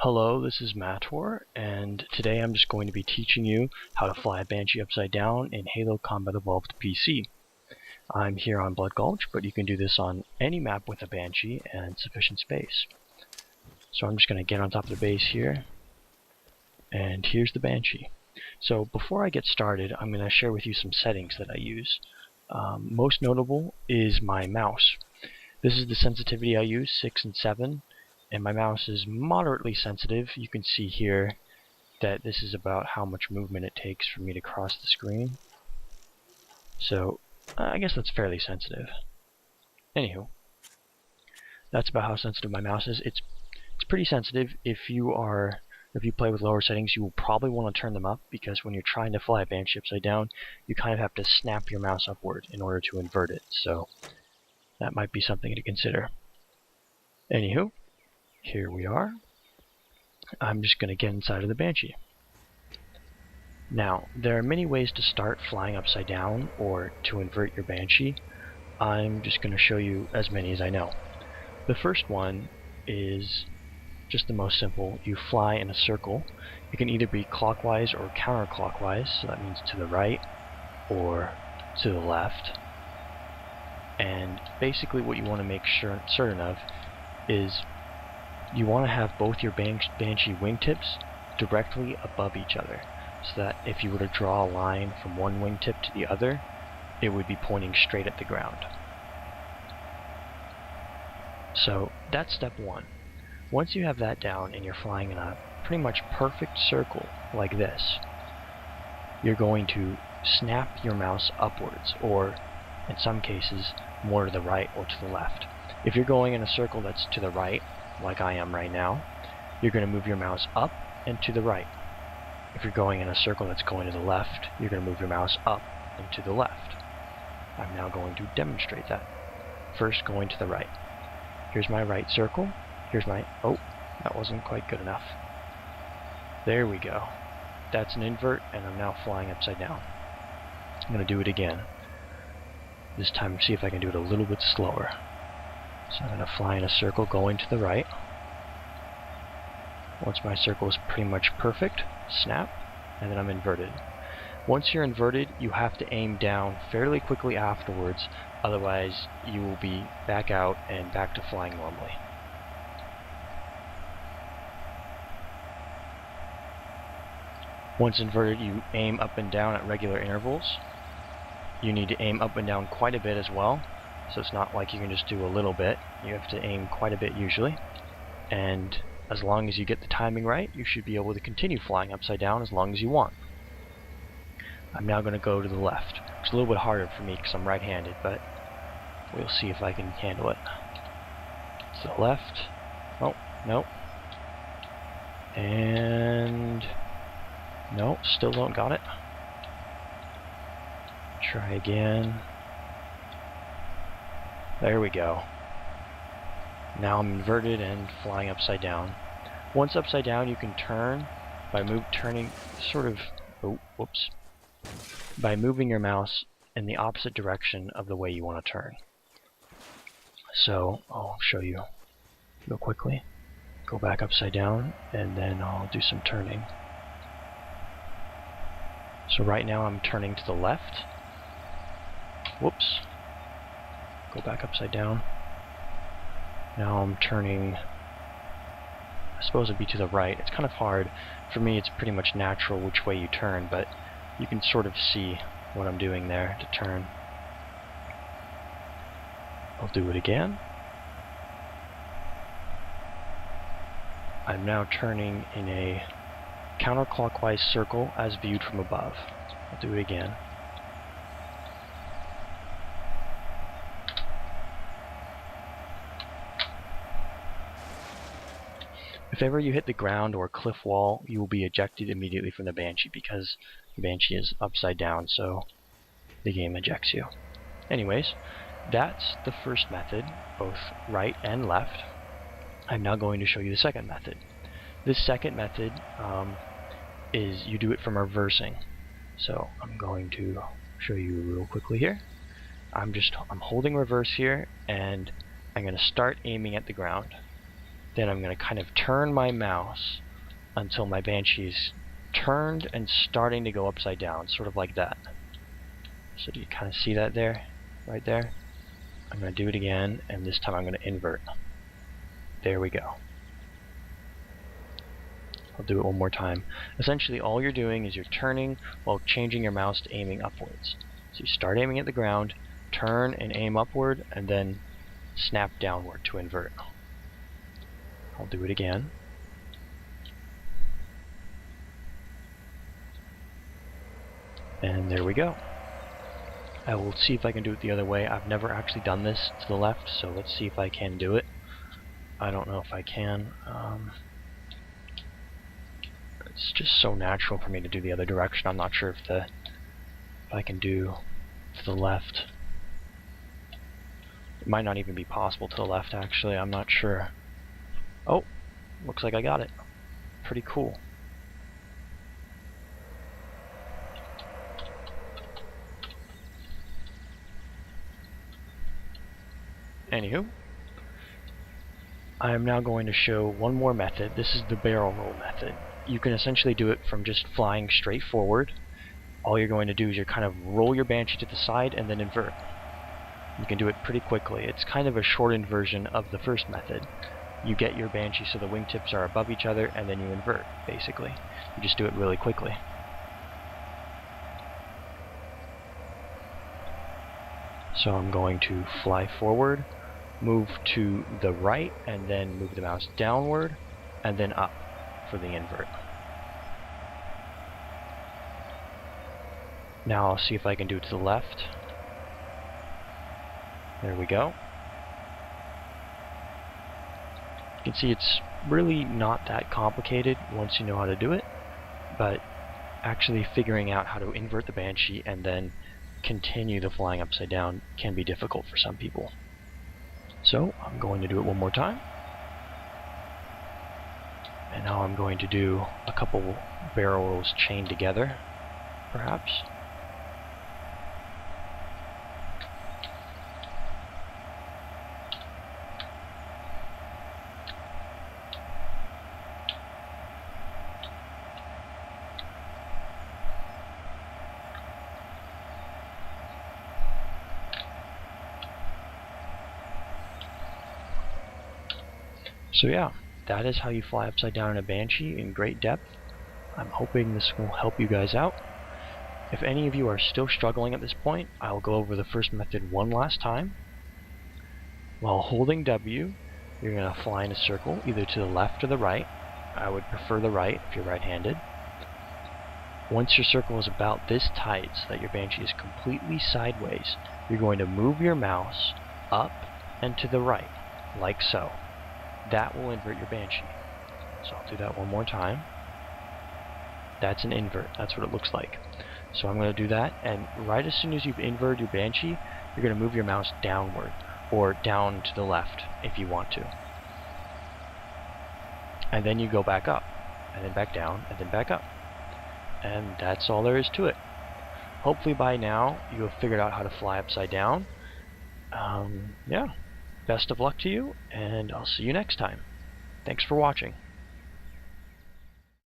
Hello, this is Mator, and today I'm just going to be teaching you how to fly a Banshee upside down in Halo Combat Evolved PC. I'm here on Blood Gulch, but you can do this on any map with a Banshee and sufficient space. So I'm just going to get on top of the base here, and here's the Banshee. So before I get started, I'm going to share with you some settings that I use. Most notable is my mouse. This is the sensitivity I use, 6 and 7. And my mouse is moderately sensitive. You can see here that this is about how much movement it takes for me to cross the screen. So I guess that's fairly sensitive. Anywho, that's about how sensitive my mouse is. It's pretty sensitive. If you play with lower settings, you will probably want to turn them up, because when you're trying to fly a Banshee upside down, you kind of have to snap your mouse upward in order to invert it. So that might be something to consider. Anywho, here we are. I'm just going to get inside of the Banshee. Now, there are many ways to start flying upside down or to invert your Banshee. I'm just going to show you as many as I know. The first one is just the most simple. You fly in a circle. It can either be clockwise or counterclockwise, so that means to the right or to the left. And basically what you want to make certain of is you want to have both your Banshee wingtips directly above each other, so that if you were to draw a line from one wingtip to the other, it would be pointing straight at the ground. So that's step one. Once you have that down and you're flying in a pretty much perfect circle like this, you're going to snap your mouse upwards, or in some cases more to the right or to the left. If you're going in a circle that's to the right, like I am right now, you're going to move your mouse up and to the right. If you're going in a circle that's going to the left, you're going to move your mouse up and to the left. I'm now going to demonstrate that. First, going to the right. Here's my right circle. Here's my... oh, that wasn't quite good enough. There we go. That's an invert, and I'm now flying upside down. I'm going to do it again. This time, see if I can do it a little bit slower. So I'm going to fly in a circle going to the right. Once my circle is pretty much perfect, snap, and then I'm inverted. Once you're inverted, you have to aim down fairly quickly afterwards, otherwise you will be back out and back to flying normally. Once inverted, you aim up and down at regular intervals. You need to aim up and down quite a bit as well, so it's not like you can just do a little bit. You have to aim quite a bit usually, and as long as you get the timing right, you should be able to continue flying upside down as long as you want. I'm now going to go to the left. It's a little bit harder for me because I'm right-handed, but we'll see if I can handle it. To the left. Oh, no. And... no, still don't got it. Try again. There we go. Now I'm inverted and flying upside down. Once upside down, you can turn by turning sort of... oh, whoops. By moving your mouse in the opposite direction of the way you want to turn. So I'll show you real quickly. Go back upside down, and then I'll do some turning. So right now I'm turning to the left. Whoops. Go back upside down. Now I'm turning, I suppose it'd be to the right. It's kind of hard. For me, it's pretty much natural which way you turn, but you can sort of see what I'm doing there to turn. I'll do it again. I'm now turning in a counterclockwise circle as viewed from above. I'll do it again. If ever you hit the ground or a cliff wall, you will be ejected immediately from the Banshee, because the Banshee is upside down, so the game ejects you. Anyways, that's the first method, both right and left. I'm now going to show you the second method. This second method is you do it from reversing. So I'm going to show you real quickly here. I'm holding reverse here, and I'm going to start aiming at the ground. Then I'm going to kind of turn my mouse until my Banshee is turned and starting to go upside down, sort of like that. So do you kind of see that there? Right there? I'm going to do it again, and this time I'm going to invert. There we go. I'll do it one more time. Essentially, all you're doing is you're turning while changing your mouse to aiming upwards. So you start aiming at the ground, turn and aim upward, and then snap downward to invert. I'll do it again. And there we go. I will see if I can do it the other way. I've never actually done this to the left, so let's see if I can do it. I don't know if I can. It's just so natural for me to do the other direction. I'm not sure if I can do to the left. It might not even be possible to the left, actually. I'm not sure. Oh, looks like I got it. Pretty cool. Anywho, I am now going to show one more method. This is the barrel roll method. You can essentially do it from just flying straight forward. All you're going to do is you're kind of roll your Banshee to the side and then invert. You can do it pretty quickly. It's kind of a shortened version of the first method. You get your Banshee so the wingtips are above each other, and then you invert, basically. You just do it really quickly. So I'm going to fly forward, move to the right, and then move the mouse downward, and then up for the invert. Now I'll see if I can do it to the left. There we go. You can see it's really not that complicated once you know how to do it, but actually figuring out how to invert the Banshee and then continue the flying upside down can be difficult for some people. So I'm going to do it one more time. And now I'm going to do a couple barrel rolls chained together, perhaps. So yeah, that is how you fly upside down in a Banshee in great depth. I'm hoping this will help you guys out. If any of you are still struggling at this point, I'll go over the first method one last time. While holding W, you're going to fly in a circle, either to the left or the right. I would prefer the right if you're right-handed. Once your circle is about this tight so that your Banshee is completely sideways, you're going to move your mouse up and to the right, like so. That will invert your Banshee. So I'll do that one more time. That's an invert. That's what it looks like. So I'm going to do that, and right as soon as you've inverted your Banshee, you're going to move your mouse downward, or down to the left if you want to. And then you go back up, and then back down, and then back up. And that's all there is to it. Hopefully by now you have figured out how to fly upside down. Yeah. Best of luck to you, and I'll see you next time. Thanks for watching.